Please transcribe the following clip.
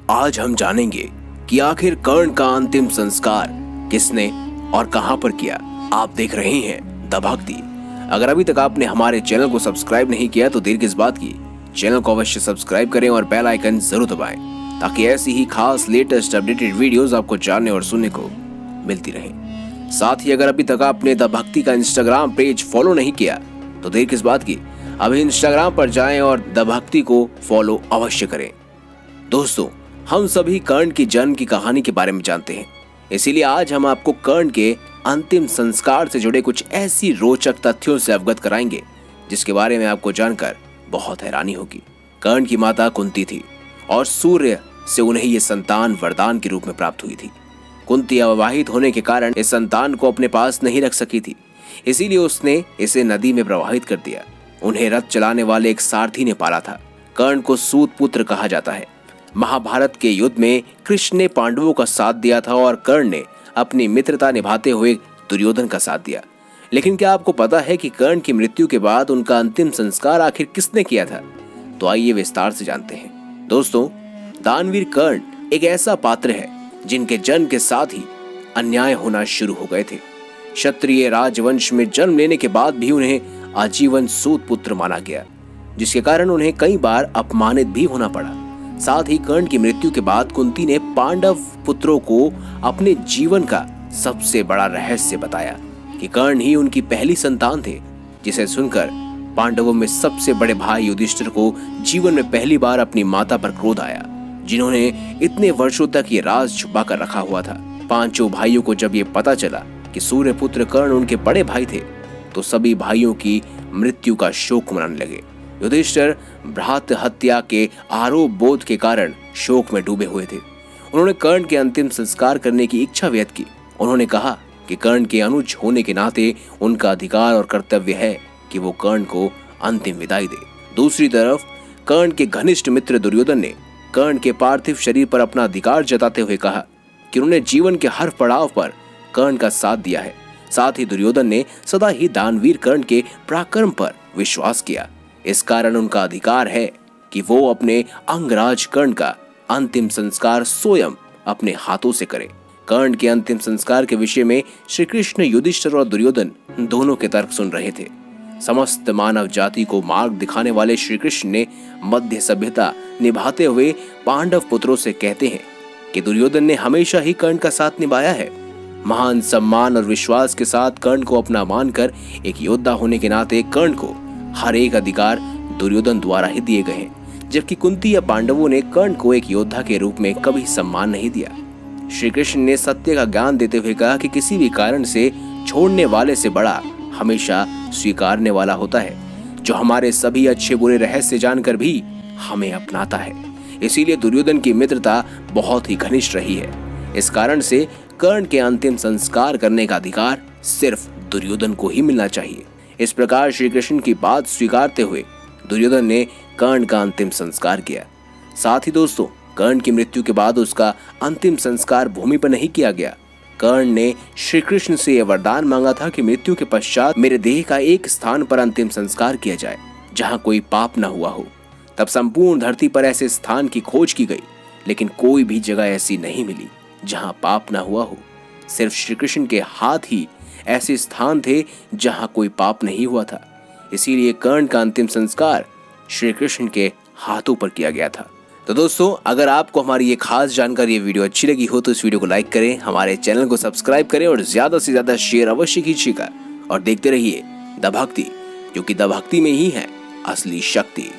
आज हम जानेंगे कि आखिर कर्ण का अंतिम संस्कार किसने और कहां पर किया। आप देख रहे हैं द भक्ति। अगर अभी तक आपने हमारे चैनल को सब्सक्राइब नहीं किया तो देर किस बात की, चैनल को अवश्य सब्सक्राइब करें और बेल आइकन जरूर दबाएं ताकि ऐसी ही खास लेटेस्ट अपडेटेड वीडियोस आपको जानने और सुनने को मिलती रहें। साथ ही अगर अभी तक आपने द भक्ति का इंस्टाग्राम पेज फॉलो नहीं किया तो देर किस बात की, अभी इंस्टाग्राम पर जाएं और द भक्ति को फॉलो अवश्य करें। दोस्तों, हम सभी कर्ण की जन्म की कहानी के बारे में जानते हैं, इसीलिए आज हम आपको कर्ण के अंतिम संस्कार से जुड़े कुछ ऐसी रोचक तथ्यों से अवगत कराएंगे जिसके बारे में आपको जानकर बहुत हैरानी होगी। कर्ण की माता कुंती थी और सूर्य से उन्हें ये संतान वरदान के रूप में प्राप्त हुई थी। कुंती अविवाहित होने के कारण इस संतान को अपने पास नहीं रख सकी थी, इसीलिए उसने इसे नदी में प्रवाहित कर दिया। उन्हें रथ चलाने वाले एक सारथी ने पाला था। कर्ण को सूत पुत्र कहा जाता है। महाभारत के युद्ध में कृष्ण ने पांडवों का साथ दिया था और कर्ण ने अपनी मित्रता निभाते हुए दुर्योधन का साथ दिया। लेकिन क्या आपको पता है कि कर्ण की मृत्यु के बाद उनका अंतिम संस्कार आखिर किसने किया था? तो आइए विस्तार से जानते हैं। दोस्तों, दानवीर कर्ण एक ऐसा पात्र है जिनके जन्म के साथ ही अन्याय होना शुरू हो गए थे। क्षत्रिय राजवंश में जन्म लेने के बाद भी उन्हें आजीवन सूत पुत्र माना गया, जिसके कारण उन्हें कई बार अपमानित भी होना पड़ा। साथ ही कर्ण की मृत्यु के बाद कुंती ने पांडव पुत्रों को अपने जीवन का सबसे बड़ा रहस्य बताया कि कर्ण ही उनकी पहली संतान थे, जिसे सुनकर पांडवों में सबसे बड़े भाई युधिष्ठिर को जीवन में पहली बार अपनी माता पर क्रोध आया, जिन्होंने इतने वर्षों तक ये राज छुपा कर रखा हुआ था। पांचों भाइयों को जब ये पता चला कि सूर्यपुत्र कर्ण उनके बड़े भाई थे तो सभी भाइयों की मृत्यु का शोक मनाने लगे। युधिष्ठिर भ्रात हत्या के आरोप बोध के कारण शोक में डूबे हुए थे। उन्होंने कर्ण के अंतिम संस्कार करने की इच्छा व्यक्त की। उन्होंने कहा कि कर्ण के अनुज होने के नाते उनका अधिकार और कर्तव्य है कि वो कर्ण को अंतिम विदाई दे। दूसरी तरफ कर्ण के घनिष्ठ मित्र दुर्योधन ने कर्ण के पार्थिव शरीर पर अपना अधिकार जताते हुए कहा कि उन्होंने जीवन के हर पड़ाव पर कर्ण का साथ दिया है। साथ ही दुर्योधन ने सदा ही दानवीर कर्ण के पराक्रम पर विश्वास किया। इस कारण उनका अधिकार है कि वो अपने अंगराज कर्ण का अंतिम संस्कार स्वयं अपने हाथों से करे। कर्ण के अंतिम संस्कार के विषय में श्री कृष्ण युधिष्ठिर और दुर्योधन दोनों के तर्क सुन रहे थे। समस्त मानव जाति को मार्ग दिखाने वाले श्री कृष्ण ने मध्य सभ्यता निभाते हुए पांडव पुत्रों से कहते हैं कि दुर्योधन ने हमेशा ही कर्ण का साथ निभाया है। महान सम्मान और विश्वास के साथ कर्ण को अपना मानकर एक योद्धा होने के नाते कर्ण को हर एक अधिकार दुर्योधन द्वारा ही दिए गए हैं, जबकि कुंती या पांडवों ने कर्ण को एक योद्धा के रूप में कभी सम्मान नहीं दिया। श्री कृष्ण ने सत्य का ज्ञान देते हुए कहा कि किसी भी कारण से छोड़ने वाले से बड़ा हमेशा स्वीकारने वाला होता है, जो हमारे सभी अच्छे बुरे रहस्य जानकर भी हमें अपनाता है। इसीलिए दुर्योधन की मित्रता बहुत ही घनिष्ठ रही है। इस कारण से कर्ण के अंतिम संस्कार करने का अधिकार सिर्फ दुर्योधन को ही मिलना चाहिए। इस प्रकार श्री कृष्ण की बात स्वीकारते हुए दुर्योधन ने कर्ण का अंतिम संस्कार किया। साथ ही दोस्तों, कर्ण की मृत्यु के बाद उसका अंतिम संस्कार भूमि पर नहीं किया गया। कर्ण ने श्री कृष्ण से यह वरदान मांगा था कि मृत्यु के पश्चात मेरे देह का एक स्थान पर अंतिम संस्कार किया जाए जहां कोई पाप न हुआ हो। तब संपूर्ण धरती पर ऐसे स्थान की खोज की गई, लेकिन कोई भी जगह ऐसी नहीं मिली जहां पाप न हुआ हो। सिर्फ श्री कृष्ण के हाथ ही ऐसे स्थान थे जहां कोई पाप नहीं हुआ था। इसीलिए कर्ण का अंतिम संस्कार श्री कृष्ण के हाथों पर किया गया था। तो दोस्तों, अगर आपको हमारी ये खास जानकारी, ये वीडियो अच्छी लगी हो तो इस वीडियो को लाइक करें, हमारे चैनल को सब्सक्राइब करें और ज्यादा से ज्यादा शेयर अवश्य कीजिएगा। और देखते रहिए द भक्ति, क्योंकि द भक्ति में ही है असली शक्ति।